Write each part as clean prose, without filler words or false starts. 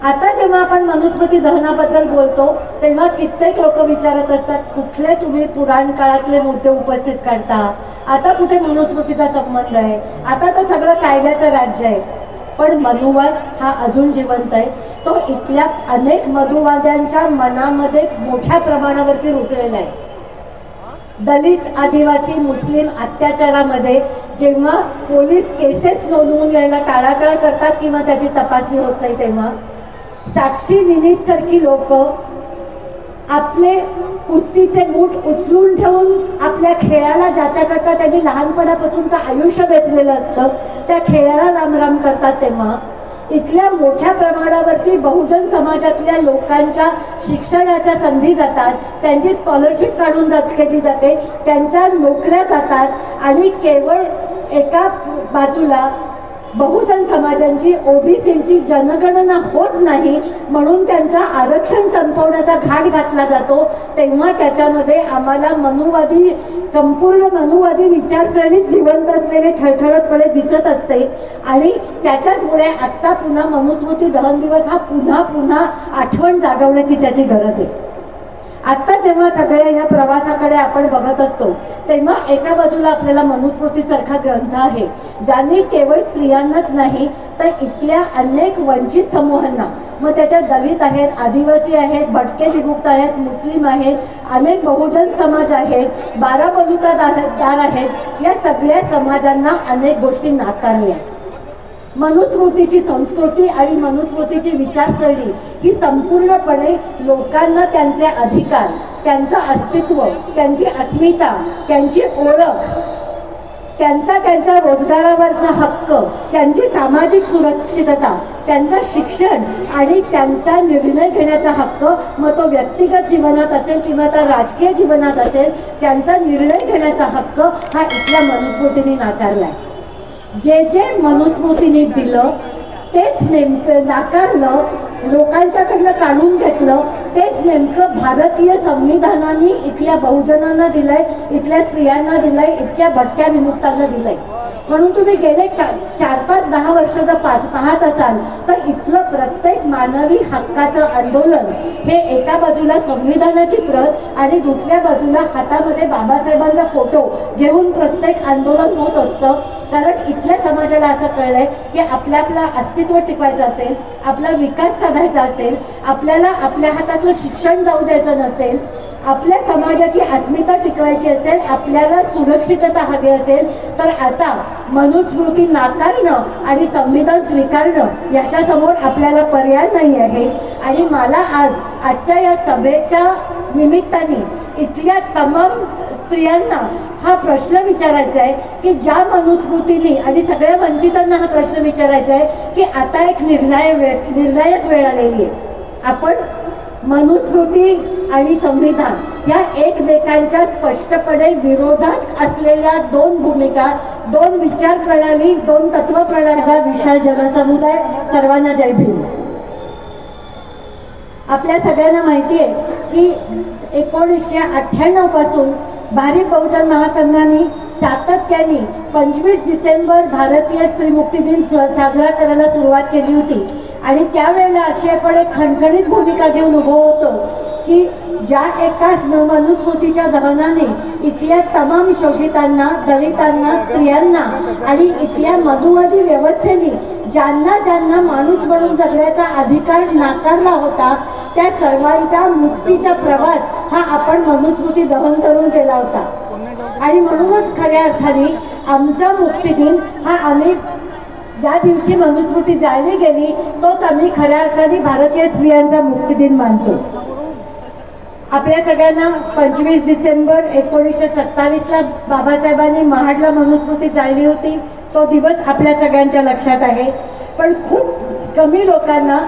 आता जेव्हा आपण मनुस्मृती दहनाबद्दल बोलतो तेव्हा कित्येक लोक विचारत असतात, कुठले तुम्ही पुराण काळातले मुद्दे उपस्थित करता, आता कुठे मनुस्मृतीचा संबंध आहे, आता तर सगळं कायद्याचं राज्य आहे. पण मनुवाद हा अजून जिवंत आहे. तो इथल्या अनेक मनुवाद्यांच्या मनामध्ये मोठ्या प्रमाणावरती रुजलेला आहे. दलित, आदिवासी, मुस्लिम अत्याचारामध्ये जेव्हा पोलीस केसेस नोंदवून घ्यायला टाळाटाळ करतात किंवा त्याची तपासणी होत नाही, तेव्हा साक्षी विनीत सारखी लोक आपले कुस्तीचे बूट उचलून ठेवून आपल्या खेळाला, ज्याच्याकरता त्यांनी लहानपणापासूनचं आयुष्य वेचलेलं असतं, त्या खेळाला रामराम करतात. तेव्हा इथल्या मोठ्या प्रमाणावरती बहुजन समाजातल्या लोकांच्या शिक्षणाच्या संधी जातात, त्यांची स्कॉलरशिप काढून केली जाते, त्यांच्या नोकऱ्या जातात आणि केवळ एका बाजूला बहुजन समाजांची, ओबीसींची जनगणना होत नाही म्हणून त्यांचा आरक्षण संपवण्याचा घाट घातला जातो. तेव्हा त्याच्यामध्ये आम्हाला मनुवादी, संपूर्ण मनुवादी विचारसरणीत जिवंत असलेले ठळठळतपणे दिसत असते. आणि त्याच्याचमुळे आत्ता पुन्हा मनुस्मृती दहन दिवस हा पुन्हा आठवण जागवण्याची त्याची गरज आहे. आत्ता जेव्हा सगळ्या या प्रवासाकडे आपण बघत असतो तेव्हा एका बाजूला आपल्याला मनुस्मृतीसारखा ग्रंथ आहे, ज्याने केवळ स्त्रियांनाच नाही तर इथल्या अनेक वंचित समूहांना, मग त्याच्यात दलित आहेत, आदिवासी आहेत, भटके विमुक्त आहेत, मुस्लिम आहेत, अनेक बहुजन समाज आहेत, 12 बलुतेदार आहेत, या सगळ्या समाजांना अनेक गोष्टी नाकारल्या आहेत. मनुस्मृतीची संस्कृती आणि मनुस्मृतीची विचारसरणी ही संपूर्णपणे लोकांना त्यांचे अधिकार, त्यांचं अस्तित्व, त्यांची अस्मिता, त्यांची ओळख, त्यांच्या रोजगारावरचा हक्क, त्यांची सामाजिक सुरक्षितता, त्यांचं शिक्षण आणि त्यांचा निर्णय घेण्याचा हक्क, मग तो व्यक्तिगत जीवनात असेल किंवा त्या राजकीय जीवनात असेल, त्यांचा निर्णय घेण्याचा हक्क हा इथल्या मनुस्मृतीने नाकारलाय. जे मनुस्मृतीने दिलं तेच नेमकं नाकारलं, लोकांच्याकडनं काढून घेतलं, तेच नेमकं भारतीय संविधानाने इथल्या बहुजनांना दिलंय, इथल्या स्त्रियांना दिलंय, इतक्या भटक्या विमुक्तांना दिलंय. म्हणून तुम्ही गेले 4-5-10 वर्ष जर पाहत असाल तर इथलं प्रत्येक मानवी हक्काचं आंदोलन हे एका बाजूला संविधानाची प्रत आणि दुसऱ्या बाजूला हातामध्ये बाबासाहेबांचा फोटो घेऊन प्रत्येक आंदोलन होत असतं. कारण इथल्या समाजाला असं कळलंय की आपलं अस्तित्व टिकवायचं असेल, आपला विकास साधायचा असेल, आपल्याला आपल्या हातातलं शिक्षण जाऊ द्यायचं नसेल, आपल्या समाजाची अस्मिता टिकवायची असेल, आपल्याला सुरक्षितता हवी असेल, तर आता मनुस्मृती नाकारणं आणि संविधान स्वीकारणं याच्यासमोर आपल्याला पर्याय नाही आहे. आणि मला आजच्या या सभेच्या निमित्ताने इथल्या तमाम स्त्रियांना हा प्रश्न विचारायचा आहे की ज्या मनुस्मृतीने आणि सगळ्या वंचितांना हा प्रश्न विचारायचा आहे की आता एक निर्णायक वेळ आलेली आहे. आपण मनुस्मृती आणि संविधान या एकमेकांच्या स्पष्टपणे विरोधात असलेल्या दोन भूमिका, दोन विचार प्रणाली, दोन तत्व प्रणाली, विशाल जनसमुदाय, सर्वांना जय भीम. आपल्या सगळ्यांना माहिती आहे की 1998 पासून भारिप बहुजन महासंघाने सातत्याने 25 डिसेंबर भारतीय स्त्री मुक्ती दिन साजरा करायला सुरुवात केली होती. आणि त्यावेळेला अशी आपण एक खणखणीत भूमिका घेऊन उभं होतो की ज्या एकाच मनुस्मृतीच्या दहनाने इथल्या तमाम शोषितांना, दलितांना, स्त्रियांना आणि इथल्या मनुवादी व्यवस्थेने ज्यांना माणूस म्हणून जगण्याचा अधिकार नाकारला होता, त्या सर्वांच्या मुक्तीचा प्रवास हा आपण मनुस्मृती दहन करून केला होता. आणि म्हणूनच खऱ्या अर्थाने आमचा मुक्ती दिन हा आम्ही ज्या दिवशी मनुस्मृती जाळली गेली तोच आम्ही खऱ्या अर्थाने भारतीय स्त्रियांचा मुक्ती दिन मानतो. आपल्या सगळ्यांना 25 डिसेंबर 1927ला बाबासाहेबांनी महाडला मनुस्मृती जाळली होती, तो दिवस आपल्या सगळ्यांच्या लक्षात आहे. पण खूप कमी लोकांना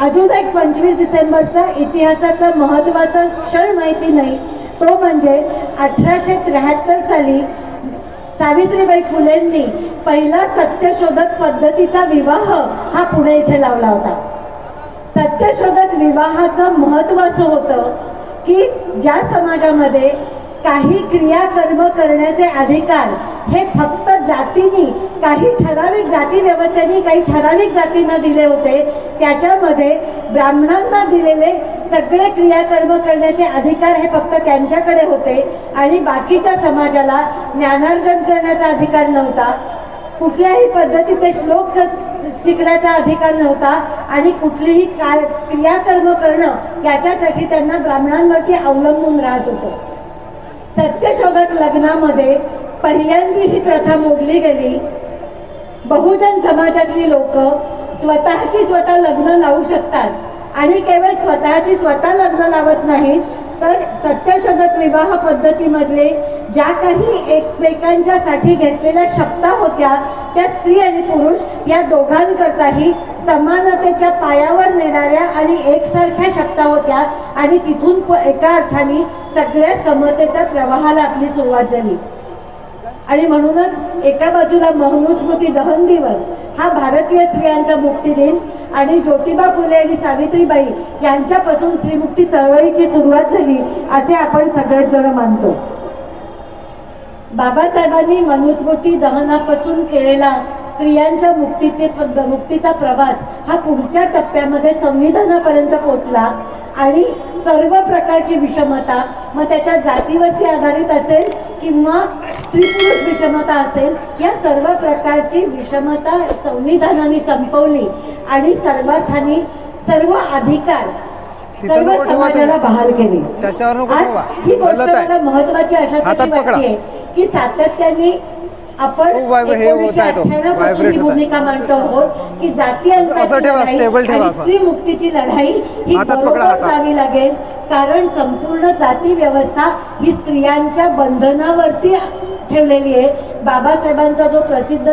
अजून एक 25 डिसेंबरचा इतिहासाचा महत्त्वाचा क्षण माहिती नाही. तो म्हणजे 1873 साली सावित्रीबाई फुलेंनी पहिला सत्यशोधक पद्धतीचा विवाह हा पुणे इथे लावला होता. सत्यशोधक विवाहाचं महत्त्व असं होतं की ज्या समाजामध्ये काही क्रियाकर्म करण्याचे अधिकार हे फक्त जातींनी, काही ठराविक जाती व्यवस्थेने काही ठराविक जातींना दिले होते. त्याच्यामध्ये ब्राह्मणांना दिलेले सगळे क्रियाकर्म करण्याचे अधिकार हे फक्त त्यांच्याकडे होते आणि बाकीच्या समाजाला ज्ञानार्जन करण्याचा अधिकार नव्हता, कुठल्याही पद्धतीचे श्लोक शिकण्याचा अधिकार नव्हता आणि कुठलीही क्रियाकर्म करणं याच्यासाठी त्यांना ब्राह्मणांवरती अवलंबून राहत होतं. सत्यशोधक लग्नामध्ये पहिल्यांदी ही प्रथा मोडली गेली. बहुजन समाजातली लोक स्वतःची स्वतः लग्न लावू शकतात आणि केवळ स्वतःची स्वतः लग्न लावत नाहीत, तर सत्यशोधक विवाह पद्धतीमधले ज्या काही एकमेकांच्यासाठी घेतलेल्या शपथा होत्या त्या स्त्री आणि पुरुष या दोघांकरताही समानतेच्या पायावर नेणाऱ्या आणि एकसारख्या शपथा होत्या आणि तिथून एका अर्थाने सगळ्या समतेच्या प्रवाहाला आपली सुरुवात झाली. आणि म्हणूनच एका बाजूला मनुस्मृती दहन दिवस हा भारतीय स्त्रियांचा मुक्ती दिन आणि ज्योतिबा फुले आणि सावित्रीबाई यांच्यापासून स्त्रीमुक्ती चळवळीची सुरुवात झाली असे आपण सगळेच जण मानतो. बाबासाहेबांनी मनुस्मृती दहनापासून केलेला स्त्रियांच्या मुक्तीचा प्रवास हा पुढच्या टप्प्यामध्ये संविधानापर्यंत पोहोचला आणि सर्व प्रकारची विषमता, मग त्याच्या जातीवरती आधारित असेल किंवा स्त्री पुरुष विषमता असेल, या सर्व प्रकारची विषमता संविधानाने संपवली आणि सर्वार्थाने सर्व अधिकार सर्व समाजाला बहाल केली. आज ही गोष्ट मला महत्वाची अशासाठी वाटते की सातत्याने आपण 1998 पासून ही भूमिका मांडतो आहोत की जाती आणि स्त्री मुक्तीची लढाई ही बरोबर जावी लागेल, कारण संपूर्ण जाती व्यवस्था ही स्त्रियांच्या बंधनावरती ठेवलेली आहे. बाबासाहेबांचा जो प्रसिद्ध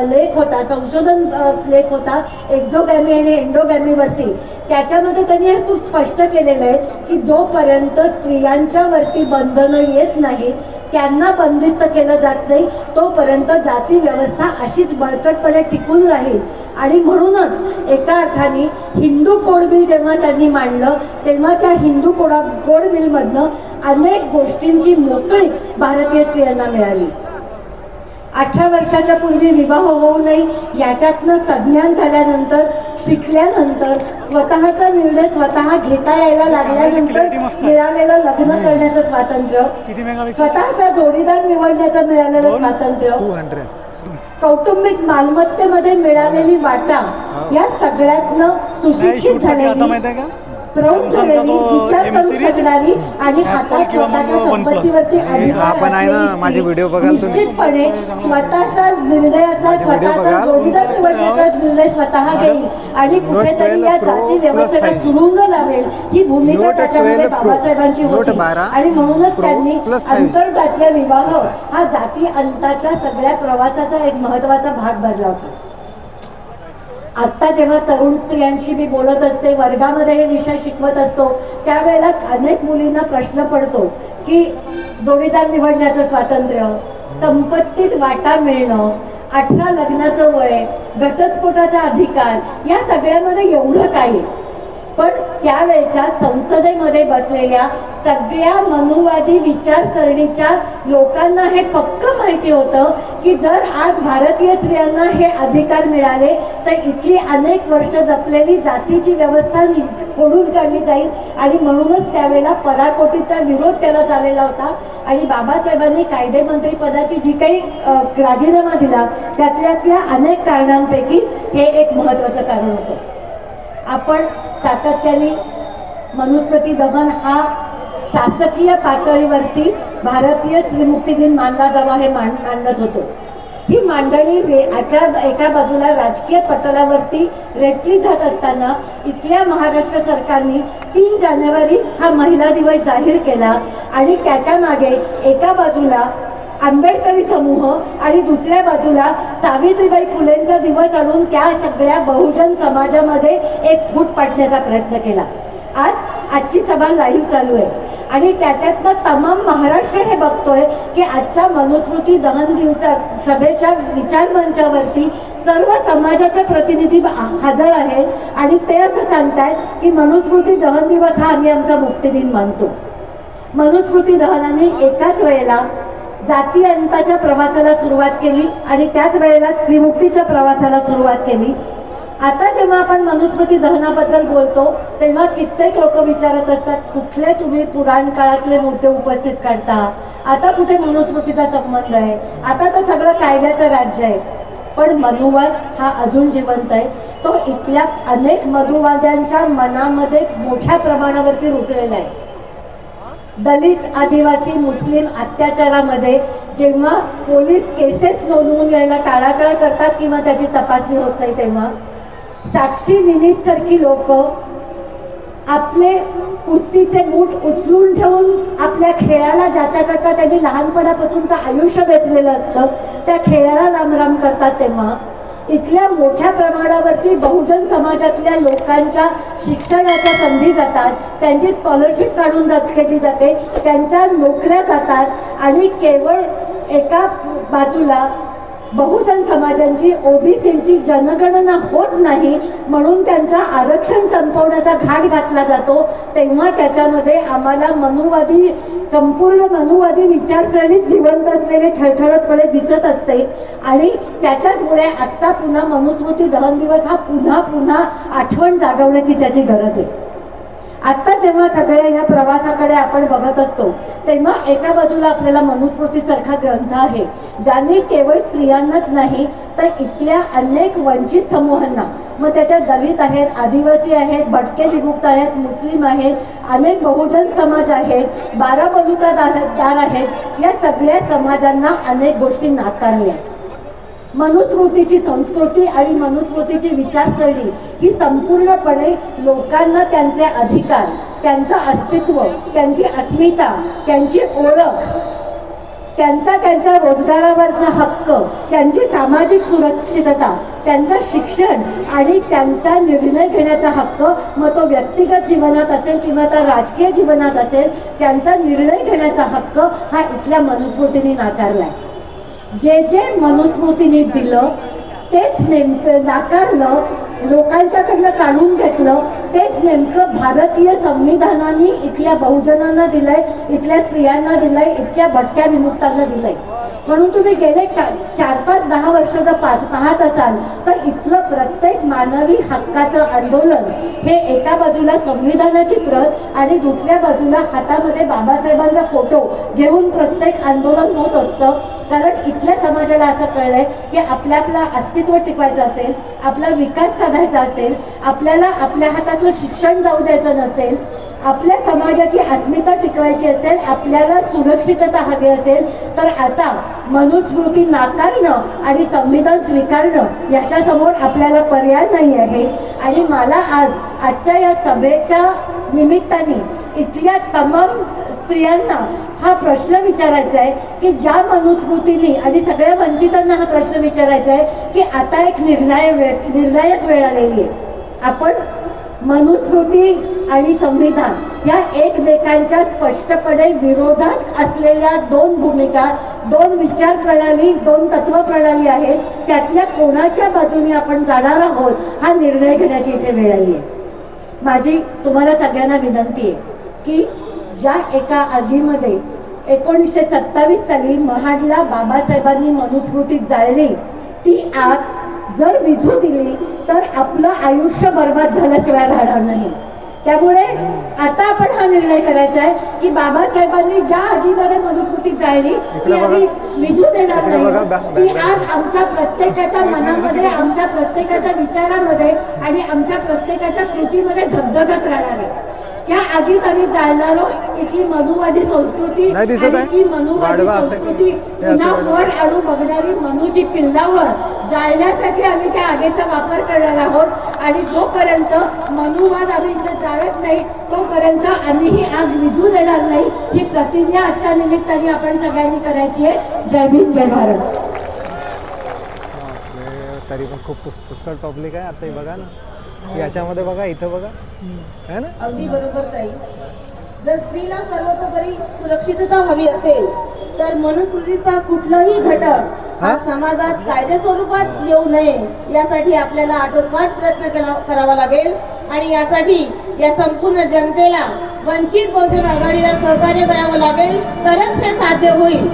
लेख होता, संशोधन लेख होता एक्झोगॅमी आणि एंडोगॅमीवरती, त्याच्यामध्ये त्यांनी हे खूप स्पष्ट केलेलं आहे की जोपर्यंत स्त्रियांच्या वरती बंधनं येत नाहीत, त्यांना बंदिस्त केलं जात नाही, तोपर्यंत जाती व्यवस्था अशीच बळकटपणे टिकून राहील. आणि म्हणूनच एका अर्थाने हिंदू कोड बिल जेव्हा त्यांनी मांडलं तेव्हा त्या हिंदू कोड बिलमधनं अनेक गोष्टींची मोकळीक भारतीय स्त्रियांना मिळाली. 18 वर्षाच्या पूर्वी विवाह होऊ नये याच्यातनं संज्ञान झाल्यानंतर, शिकल्यानंतर, स्वतःचा निर्णय स्वतः घेता यायला लागल्यानंतर मिळालेलं लग्न करण्याचं स्वातंत्र्य, स्वतःचा जोडीदार निवडण्याचं मिळालेलं स्वातंत्र्य, कौटुंबिक मालमत्तेमध्ये मिळालेली वाटा, या सगळ्यातनं सुशिक्षित झालेली, प्रौढ झालेली, विचार करू शकणारी आणि हातात स्वतःच्या संपत्तीवरती निश्चितपणे स्वतःचा निर्णयाचा, स्वतःचा जोडीदार निवडण्याचा निर्णय स्वतः घेईल आणि कुठेतरी या जाती व्यवस्थेला सुरुंग लावेल, ही भूमिका त्याच्यामध्ये बाबासाहेबांची होती. आणि म्हणूनच त्यांनी आंतरजातीय विवाह हा जाती अंताच्या सगळ्या प्रवासाचा एक महत्वाचा भाग बनला होता. आत्ता जेव्हा तरुण स्त्रियांशी मी बोलत असते, वर्गामध्ये हे विषय शिकवत असतो, त्यावेळेला अनेक मुलींना प्रश्न पडतो की जोडीदार निवडण्याचं स्वातंत्र्य, संपत्तीत वाटा मिळणं, 18 लग्नाचं वय, घटस्फोटाचा अधिकार, या सगळ्यामध्ये एवढं काही. पण त्यावेळच्या संसदेमध्ये बसलेल्या सगळ्या मनुवादी विचारसरणीच्या लोकांना हे पक्क माहिती होतं की जर आज भारतीय स्त्रियांना हे अधिकार मिळाले तर इथली अनेक वर्ष जपलेली जातीची व्यवस्था फोडून काढली जाईल. आणि म्हणूनच त्यावेळेला पराकोटीचा विरोध त्याला झालेला होता आणि बाबासाहेबांनी कायदेमंत्री पदाची जी काही राजीनामा दिला त्यातल्या अनेक कारणांपैकी हे एक महत्त्वाचं कारण होतं. आपण सातत्याने मनुस्मृती दहन हा शासकीय पातळीवरती भारतीय स्त्रीमुक्ती दिन मानला जावा हे मांडत होतो. ही मांडणी एका बाजूला राजकीय पटलावरती रेटली जात असताना इथल्या महाराष्ट्र सरकारने 3 जानेवारी हा महिला दिवस जाहीर केला आणि त्याच्या मागे एका बाजूला आंबेडकरी समूह आणि दुसऱ्या बाजूला सावित्रीबाई फुलेंचा दिवस आणून त्या सगळ्या बहुजन समाजामध्ये एक फूट पाडण्याचा प्रयत्न केला. आजची सभा लाईव्ह चालू आहे आणि त्याच्यातनं तमाम महाराष्ट्र हे बघतोय की आजच्या मनुस्मृती दहन सभेच्या विचारमंचावरती सर्व समाजाचे प्रतिनिधी हजर आहेत आणि ते असं सांगतायत की मनुस्मृती दहन दिवस हा आम्ही आमचा मुक्ती दिन मानतो. मनुस्मृती दहनाने एकाच वेळेला जाती अंताच्या प्रवासाला सुरुवात केली आणि त्याच वेळेला स्त्रीमुक्तीच्या प्रवासाला सुरुवात केली. आता जेव्हा आपण मनुस्मृती दहनाबद्दल बोलतो तेव्हा कित्येक लोक विचारत असतात, कुठले तुम्ही पुराण काळातले मुद्दे उपस्थित करता, आता कुठे मनुस्मृतीचा संबंध आहे, आता तर सगळं कायद्याचं राज्य आहे. पण मनुवाद हा अजून जिवंत आहे. तो इथल्या अनेक मनुवाद्यांच्या मनामध्ये मोठ्या प्रमाणावरती रुजलेला आहे. दलित, आदिवासी, मुस्लिम अत्याचारामध्ये जेव्हा पोलीस केसेस नोंदवून घ्यायला टाळाटाळ करतात किंवा त्याची तपासणी होत नाही, तेव्हा साक्षी विनीत सारखी लोक आपले कुस्तीचे बूट उचलून ठेवून आपल्या खेळाला ज्याच्याकरता त्यांनी लहानपणापासूनचं आयुष्य वेचलेलं असतं त्या खेळाला रामराम करतात. तेव्हा इथल्या मोठ्या प्रमाणावरती बहुजन समाजातल्या लोकांच्या शिक्षणाच्या संधी जातात, त्यांची स्कॉलरशिप काढून केली जाते, त्यांच्या नोकऱ्या जातात आणि केवळ एका बाजूला बहुजन समाजांची ओबीसींची जनगणना होत नाही म्हणून त्यांचा आरक्षण संपवण्याचा घाट घातला जातो. तेव्हा त्याच्यामध्ये आम्हाला संपूर्ण मनुवादी विचारसरणीत जिवंत असलेले ठळठळतपणे दिसत असते. आणि त्याच्याचमुळे आत्ता पुन्हा मनुस्मृती दहन दिवस हा पुन्हा आठवण जागवण्याची त्याची गरज आहे. आत्ता जेव्हा सगळ्या या प्रवासाकडे आपण बघत असतो तेव्हा एका बाजूला आपल्याला मनुस्मृतीसारखा ग्रंथ आहे ज्याने केवळ स्त्रियांनाच नाही तर इथल्या अनेक वंचित समूहांना, मग त्याच्यात दलित आहेत, आदिवासी आहेत, भटके विमुक्त आहेत, मुस्लिम आहेत, अनेक बहुजन समाज आहेत, 12 बलुतेदार आहेत, या सगळ्या समाजांना अनेक गोष्टी नाकारल्या. मनुस्मृतीची संस्कृती आणि मनुस्मृतीची विचारसरणी ही संपूर्णपणे लोकांना त्यांचे अधिकार, त्यांचं अस्तित्व, त्यांची अस्मिता, त्यांची ओळख, त्यांच्या रोजगारावरचा हक्क, त्यांची सामाजिक सुरक्षितता, त्यांचं शिक्षण आणि त्यांचा निर्णय घेण्याचा हक्क, मग तो व्यक्तिगत जीवनात असेल किंवा त्या राजकीय जीवनात असेल, त्यांचा निर्णय घेण्याचा हक्क हा इथल्या मनुस्मृतीने नाकारलाय. जे मनुस्मृतीने दिलं तेच नेमकं नाकारलं, लोकांच्याकडनं काढून घेतलं, तेच नेमकं भारतीय संविधानाने इथल्या बहुजनांना दिलंय, इथल्या स्त्रियांना दिलंय, इतक्या भटक्या विमुक्तांना दिलंय. म्हणून तुम्ही गेले 4-5-10 वर्ष जर पाहत असाल तर इथलं प्रत्येक मानवी हक्काचं आंदोलन हे एका बाजूला संविधानाची प्रत आणि दुसऱ्या बाजूला हातामध्ये बाबासाहेबांचा फोटो घेऊन प्रत्येक आंदोलन होत असतं. कारण इथल्या समाजाला असं कळलंय की आपलं अस्तित्व टिकवायचं असेल, आपला विकास साधायचा असेल, आपल्याला आपल्या हातातलं शिक्षण जाऊ द्यायचं नसेल, आपल्या समाजाची अस्मिता टिकवायची असेल, आपल्याला सुरक्षितता हवी असेल, तर आता मनुस्मृती नाकारणं आणि संविधान स्वीकारणं याच्यासमोर आपल्याला पर्याय नाही आहे. आणि मला आजच्या या सभेच्या निमित्ताने इथल्या तमाम स्त्रियांना हा प्रश्न विचारायचा आहे की ज्या मनुस्मृतीने आणि सगळ्या वंचितांना हा प्रश्न विचारायचा आहे की आता एक निर्णायक वेळ आलेली आहे. आपण मनुस्मृती आणि संविधान या एकमेकांच्या स्पष्टपणे विरोधात असलेल्या 2 भूमिका, 2 विचार प्रणाली, 2 तत्व प्रणाली आहेत, त्यातल्या कोणाच्या बाजूने आपण जाणार आहोत हा निर्णय घेण्याची इथे वेळ आली आहे. माझी तुम्हाला सगळ्यांना विनंती आहे की ज्या एका आगीमध्ये 1927 साली महाडला बाबासाहेबांनी मनुस्मृती जाळली, ती आग जर विझू दिली तर आपलं आयुष्य बर्बाद झाल्याशिवाय राहणार नाही. त्यामुळे आता आपण हा निर्णय करायचा आहे की बाबासाहेबांनी ज्या आगीमध्ये मनुस्मृती जाळली ती आगी विझू देणार नाही. ती आग आमच्या प्रत्येकाच्या मनामध्ये, आमच्या प्रत्येकाच्या विचारामध्ये आणि आमच्या प्रत्येकाच्या कृतीमध्ये धगधगत राहणार आहे. या आगीत आम्ही जाळणारो इथली मनुवादी संस्कृती आणि ती मनुवादी संस्कृती पुन्हा वर आणू बघणारी मनुची पिल्लावर जाळण्यासाठी आम्ही त्या आगीचा वापर करणार आहोत. आणि जोपर्यंत मनुवाद आम्ही इथे जाळत नाही तोपर्यंत आम्ही ही आग विझू देणार नाही. ही प्रतिज्ञा आजच्या निमित्ताने आपण सगळ्यांनी करायची आहे. जय भीम, जय भारत. तरी पण खूप पुष्कळ टॉपिक आहे. आता बघा ना, याच्यामध्ये बघा, इथं बघा, है ना? अगदी बरोबर ताई. जर स्त्रीला सर्वतोपरी सुरक्षितता हवी असेल तर मनुस्मृतीचा कुठलाही घटक हा समाजात कायदे स्वरूपात येऊ नये यासाठी आपल्याला आटोकाट प्रयत्न करावा लागेल. आणि यासाठी या संपूर्ण जनतेला वंचित बहुजन आघाडीला सहकार्य करावं लागेल, तरच हे साध्य होईल.